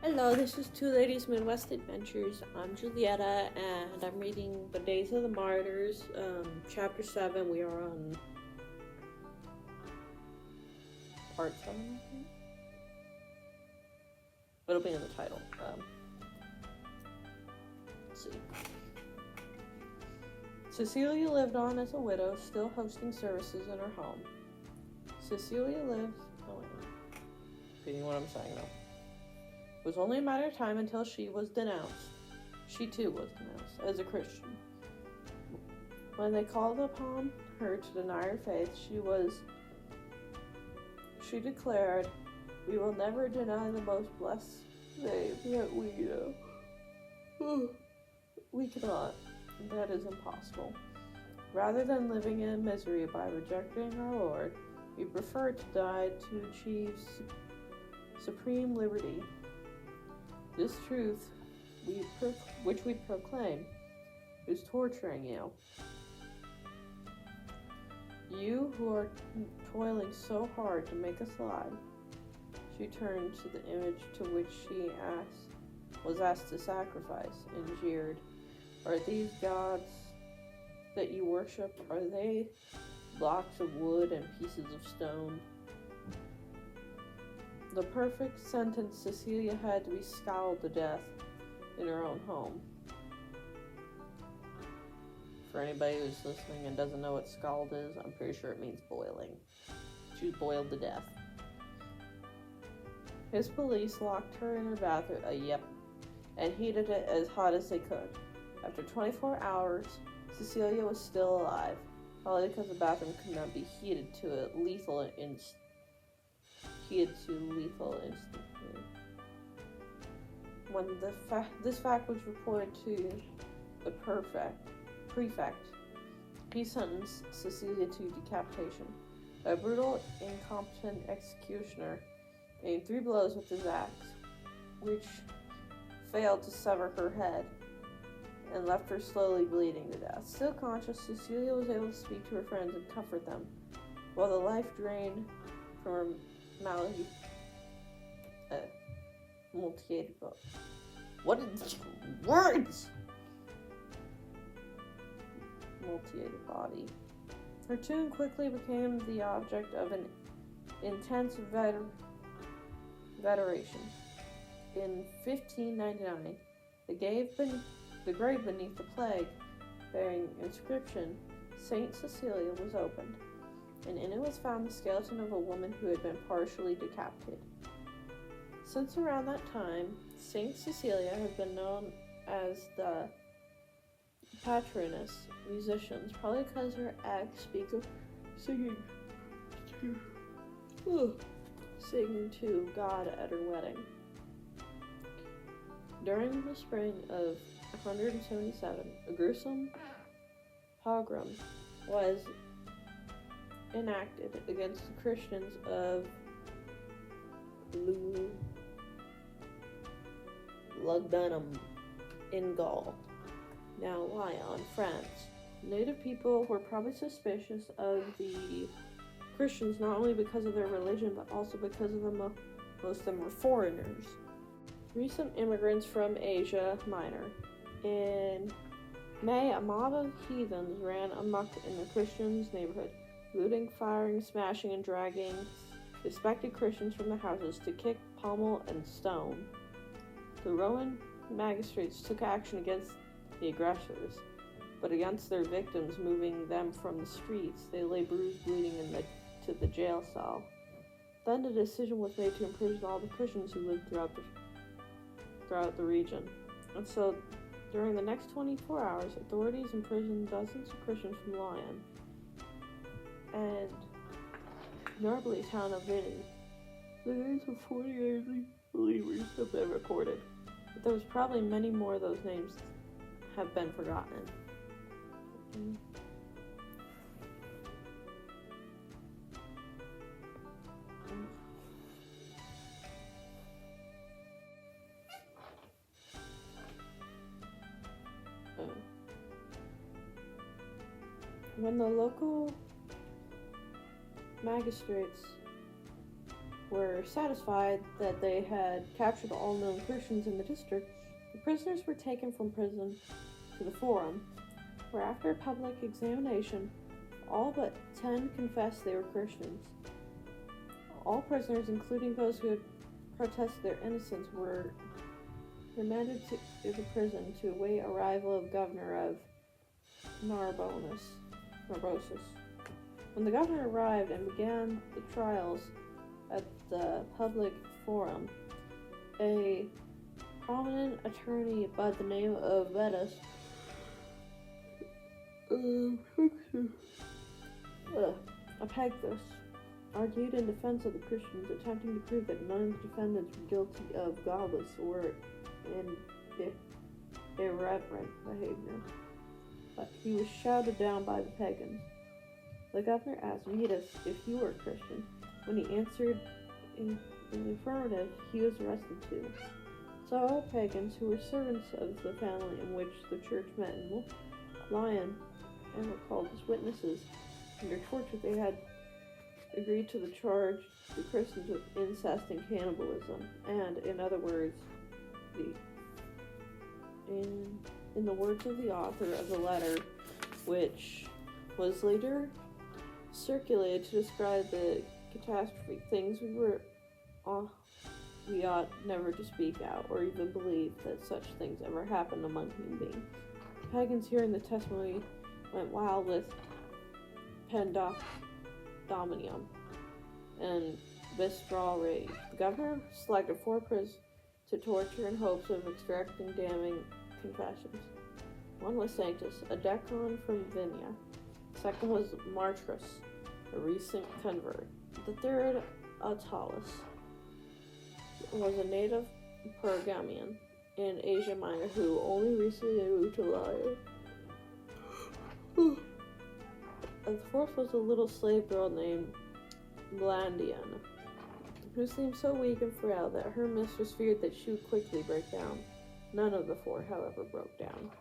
Hello, this is Two Ladies Midwest Adventures. I'm Julietta, and I'm reading The Days of the Martyrs, chapter 7. We are on part 7, I think. It'll be in the title. Let's see. Cecilia lived on as a widow, still hosting services in her home. Cecilia lived... Oh, wait. Reading what I'm saying, though. It was only a matter of time until she was denounced. She too was denounced as a Christian. When they called upon her to deny her faith, she declared, "We will never deny the most blessed name that we know. We cannot. That is impossible. Rather than living in misery by rejecting our Lord, we prefer to die to achieve supreme liberty. This truth, which we proclaim, is torturing you. You who are toiling so hard to make us alive." She turned to the image to which she was asked to sacrifice and jeered, "Are these gods that you worship, are they blocks of wood and pieces of stone?" The perfect sentence Cecilia had to be scalded to death in her own home. For anybody who's listening and doesn't know what scald is, I'm pretty sure it means boiling. She was boiled to death. His police locked her in her bathroom, and heated it as hot as they could. After 24 hours, Cecilia was still alive, probably because the bathroom could not be heated to lethal instantly. When this fact was reported to the prefect, he sentenced Cecilia to decapitation. A brutal, incompetent executioner aimed 3 blows with his axe, which failed to sever her head and left her slowly bleeding to death. Still conscious, Cecilia was able to speak to her friends and comfort them, while the life drained from her malady. Mutilated body. What are these words? Mutilated body. Her tomb quickly became the object of an intense veneration. In 1599, the grave beneath the plague, bearing inscription Saint Cecilia, was opened, and in it was found the skeleton of a woman who had been partially decapitated. Since around that time, Saint Cecilia has been known as the patroness of musicians, probably because her act speaks of singing to God at her wedding. During the spring of 177, a gruesome pogrom was enacted against the Christians of Lugdunum in Gaul, now Lyon, France. Native people were probably suspicious of the Christians not only because of their religion, but also because of most of them were foreigners. Recent immigrants from Asia Minor. In May, a mob of heathens ran amok in the Christians' neighborhood, looting, firing, smashing, and dragging suspected Christians from their houses to kick, pummel, and stone. The Roman magistrates took action against the aggressors, but against their victims, moving them from the streets. They lay bruised, bleeding to the jail cell. Then a decision was made to imprison all the Christians who lived throughout the region. And so, during the next 24 hours, authorities imprisoned dozens of Christians from Lyon and notably the town of Vinny. The names of 48 believers have been recorded, but there was probably many more of those names have been forgotten. When the local magistrates were satisfied that they had captured all known Christians in the district, the prisoners were taken from prison to the Forum, where after a public examination, all but 10 confessed they were Christians. All prisoners, including those who had protested their innocence, were remanded to the prison to await arrival of governor of Narbosus. When the governor arrived and began the trials at the public forum, a prominent attorney by the name of Vetus Apagthus argued in defense of the Christians, attempting to prove that none of the defendants were guilty of godless or irreverent behavior. But he was shouted down by the pagans. The governor asked Vetus if he were a Christian. When he answered in the affirmative, he was arrested too. So all pagans who were servants of the family in which the church met in Lyon and were called as witnesses, under torture they had agreed to charge the Christians with incest and cannibalism, and, in other words, in the words of the author of the letter, which was later circulated to describe the catastrophic things we ought never to speak out or even believe that such things ever happened among human beings. Pagans hearing the testimony went wild with Pandemonium and visceral rage. The governor selected 4 prisoners to torture in hopes of extracting damning confessions. One was Sanctus, a decon from Vinia. The second was Martyrs, a recent convert. The third, Attalus, was a native Pergamian in Asia Minor who only recently moved to Lyon. And the fourth was a little slave girl named Blandian, who seemed so weak and frail that her mistress feared that she would quickly break down. None of the 4, however, broke down.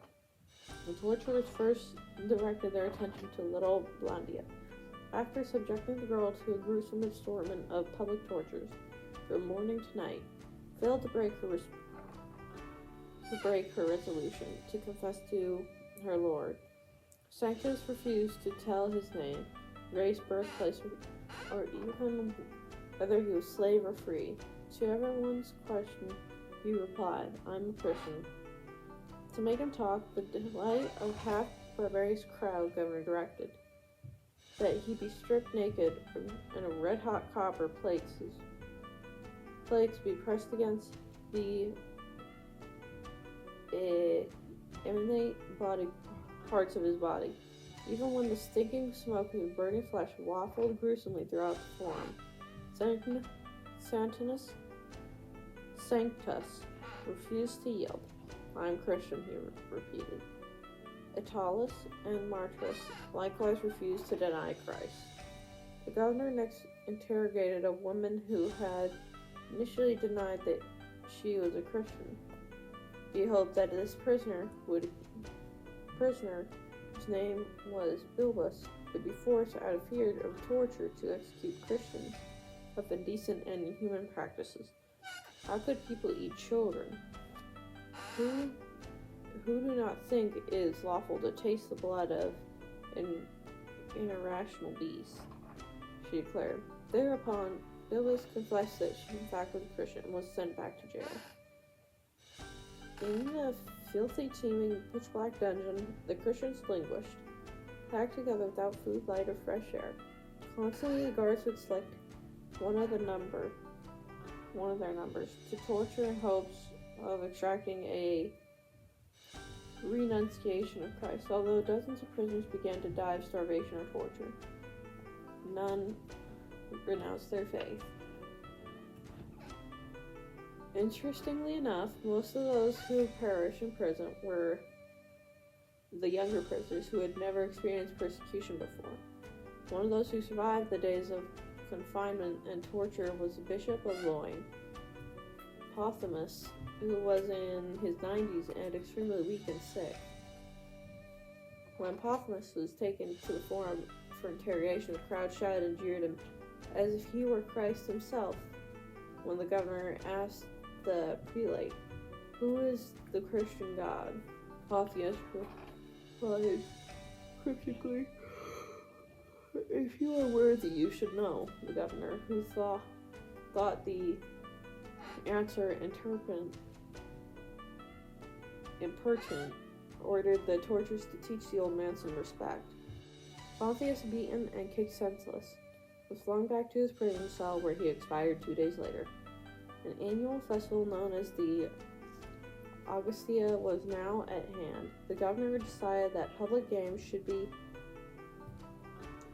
The torturers first directed their attention to little Blandia. After subjecting the girl to a gruesome assortment of public tortures from morning to night, failed to break her resolution to confess to her lord. Sanctus refused to tell his name, race, birthplace, or even whether he was slave or free. To everyone's question, he replied, "I'm a Christian." To make him talk, the delight of half-barbarous crowd, governor directed that he be stripped naked and a red-hot copper plates be pressed against the emanate body parts of his body. Even when the stinking smoke of his burning flesh waffled gruesomely throughout the forum, Sanctus refused to yield. "I'm Christian," he repeated. Attalus and Martyrs likewise refused to deny Christ. The governor next interrogated a woman who had initially denied that she was a Christian. He hoped that this prisoner, whose name was Bilbus, could be forced out of fear of torture to execute Christians of indecent and inhuman practices. How could people eat children? Who do not think it is lawful to taste the blood of an irrational beast? She declared. Thereupon, Bilbus confessed that she in fact was a Christian and was sent back to jail. In the filthy, teeming, pitch-black dungeon, the Christians languished, packed together without food, light, or fresh air. Constantly, the guards would select one of their numbers to torture in hopes of extracting a renunciation of Christ. Although dozens of prisoners began to die of starvation or torture, none renounced their faith. Interestingly enough, most of those who perished in prison were the younger prisoners who had never experienced persecution before. One of those who survived the days of confinement and torture was the Bishop of Lyon, Pothimus, who was in his 90s and extremely weak and sick. When Pothimus was taken to the forum for interrogation, the crowd shouted and jeered him as if he were Christ himself. when the governor asked the prelate, "Who is the Christian God?" Pontius replied cryptically, "If you are worthy, you should know." The governor, who thought the answer impertinent, ordered the torturers to teach the old man some respect. Pontius, beaten and kicked senseless, was flung back to his prison cell, where he expired 2 days later. An annual festival known as the Augustia was now at hand. The governor decided that public games should be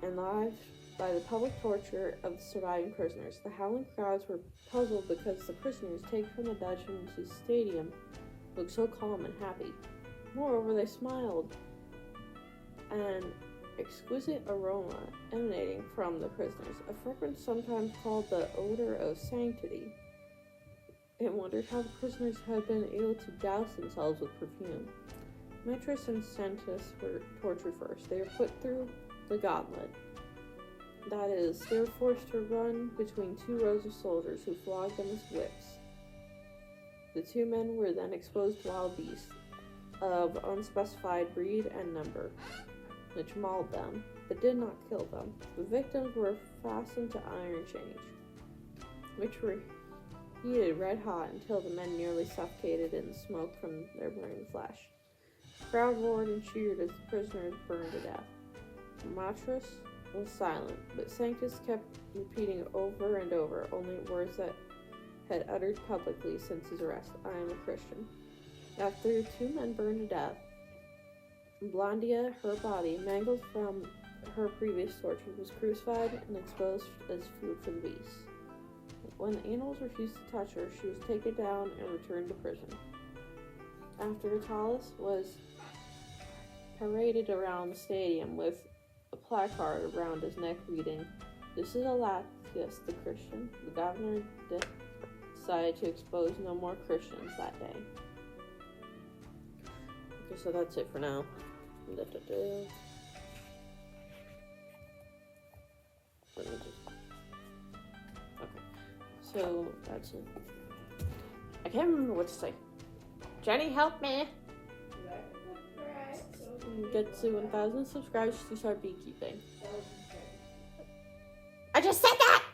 enlivened by the public torture of the surviving prisoners. The howling crowds were puzzled because the prisoners taken from the dungeon to the stadium looked so calm and happy. Moreover, they smiled. An exquisite aroma emanating from the prisoners, a fragrance sometimes called the odor of sanctity. It wondered how the prisoners had been able to douse themselves with perfume. Martyrs and Sanctus were tortured first. They were put through the gauntlet. That is, they were forced to run between 2 rows of soldiers who flogged them with whips. The 2 men were then exposed to wild beasts of unspecified breed and number, which mauled them, but did not kill them. The victims were fastened to iron chains, which were heated red hot until the men nearly suffocated in the smoke from their burning flesh. The crowd roared and cheered as the prisoners burned to death. Martyrs was silent, but Sanctus kept repeating over and over only words that had uttered publicly since his arrest: "I am a Christian." After 2 men burned to death, Blondia, her body, mangled from her previous torture, was crucified and exposed as food for the beasts. When the animals refused to touch her, she was taken down and returned to prison. After Vitalis was paraded around the stadium with a placard around his neck reading, "This is Elacius the Christian," the governor decided to expose no more Christians that day. Okay, so that's it for now. Okay, so that's it. I can't remember what to say. Jenny, help me! Get to 1,000 subscribers to start beekeeping. I just said that!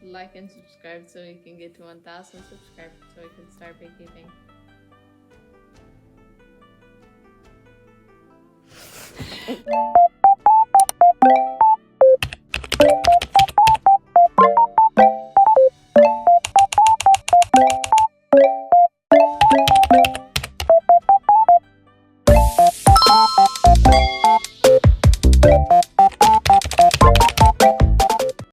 Like and subscribe so we can get to 1,000 subscribers so we can start beekeeping.